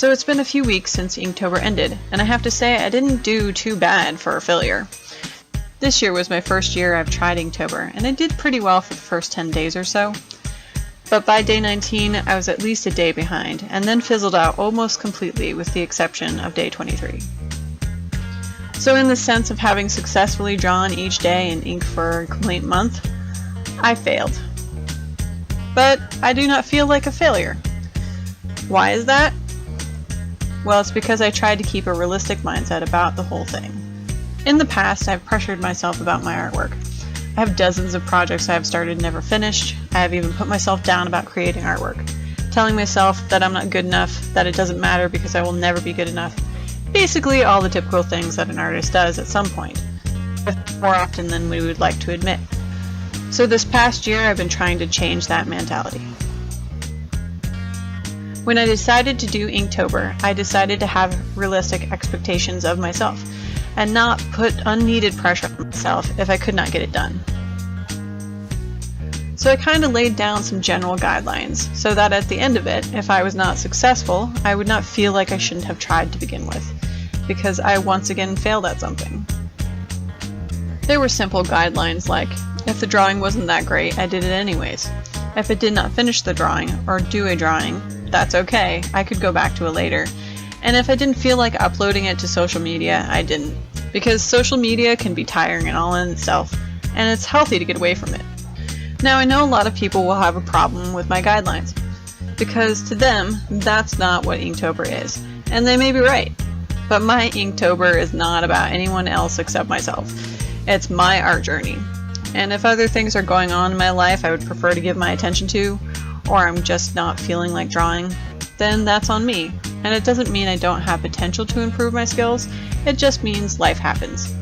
So it's been a few weeks since Inktober ended, and I have to say I didn't do too bad for a failure. This year was my first year I've tried Inktober, and I did pretty well for the first 10 days or so. But by day 19, I was at least a day behind, and then fizzled out almost completely with the exception of day 23. So in the sense of having successfully drawn each day and inked for a complete month, I failed. But I do not feel like a failure. Why is that? Well, it's because I tried to keep a realistic mindset about the whole thing. In the past, I've pressured myself about my artwork. I have dozens of projects I have started and never finished. I have even put myself down about creating artwork, telling myself that I'm not good enough, that it doesn't matter because I will never be good enough. Basically all the typical things that an artist does at some point, more often than we would like to admit. So this past year, I've been trying to change that mentality. When I decided to do Inktober, I decided to have realistic expectations of myself and not put unneeded pressure on myself if I could not get it done. So I kind of laid down some general guidelines so that at the end of it, if I was not successful, I would not feel like I shouldn't have tried to begin with, because I once again failed at something. There were simple guidelines like, if the drawing wasn't that great, I did it anyways. If I did not finish the drawing or do a drawing, that's okay, I could go back to it later. And if I didn't feel like uploading it to social media, I didn't. Because social media can be tiring and all in itself, and it's healthy to get away from it. Now I know a lot of people will have a problem with my guidelines, because to them, that's not what Inktober is. And they may be right. But my Inktober is not about anyone else except myself. It's my art journey. And if other things are going on in my life I would prefer to give my attention to, or I'm just not feeling like drawing, then that's on me. And it doesn't mean I don't have potential to improve my skills, it just means life happens.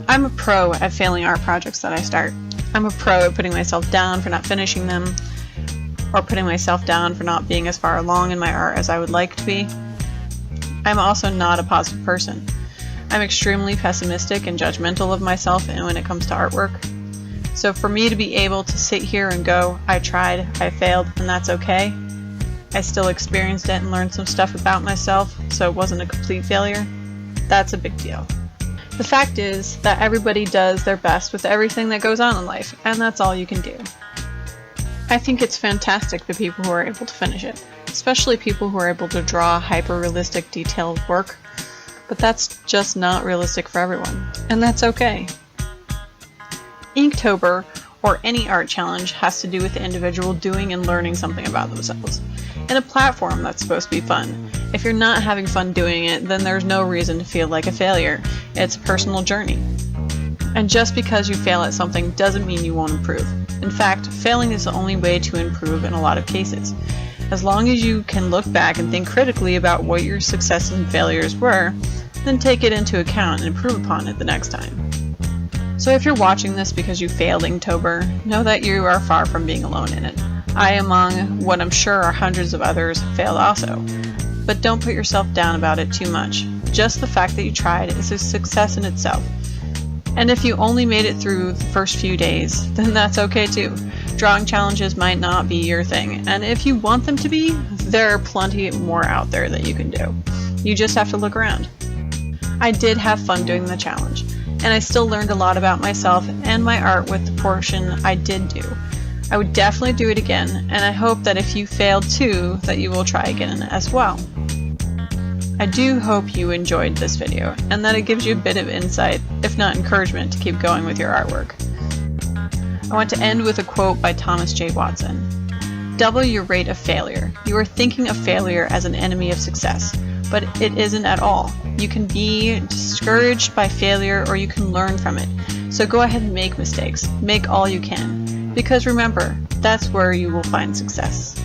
I'm a pro at failing art projects that I start. I'm a pro at putting myself down for not finishing them, or putting myself down for not being as far along in my art as I would like to be. I'm also not a positive person. I'm extremely pessimistic and judgmental of myself and when it comes to artwork. So for me to be able to sit here and go, I tried, I failed, and that's okay. I still experienced it and learned some stuff about myself, so it wasn't a complete failure. That's a big deal. The fact is that everybody does their best with everything that goes on in life, and that's all you can do. I think it's fantastic the people who are able to finish it, especially people who are able to draw hyper-realistic, detailed work, but that's just not realistic for everyone, and that's okay. Inktober, or any art challenge, has to do with the individual doing and learning something about themselves, and a platform that's supposed to be fun. If you're not having fun doing it, then there's no reason to feel like a failure. It's a personal journey. And just because you fail at something doesn't mean you won't improve. In fact, failing is the only way to improve in a lot of cases. As long as you can look back and think critically about what your successes and failures were, then take it into account and improve upon it the next time. So if you're watching this because you failed Inktober, know that you are far from being alone in it. I, among what I'm sure are hundreds of others, failed also. But don't put yourself down about it too much. Just the fact that you tried is a success in itself. And if you only made it through the first few days, then that's okay too. Drawing challenges might not be your thing, and if you want them to be, there are plenty more out there that you can do. You just have to look around. I did have fun doing the challenge, and I still learned a lot about myself and my art with the portion I did do. I would definitely do it again, and I hope that if you failed too, that you will try again as well. I do hope you enjoyed this video, and that it gives you a bit of insight, if not encouragement, to keep going with your artwork. I want to end with a quote by Thomas J. Watson. Double your rate of failure. You are thinking of failure as an enemy of success, but it isn't at all. You can be discouraged by failure, or you can learn from it. So go ahead and make mistakes. Make all you can. Because remember, that's where you will find success.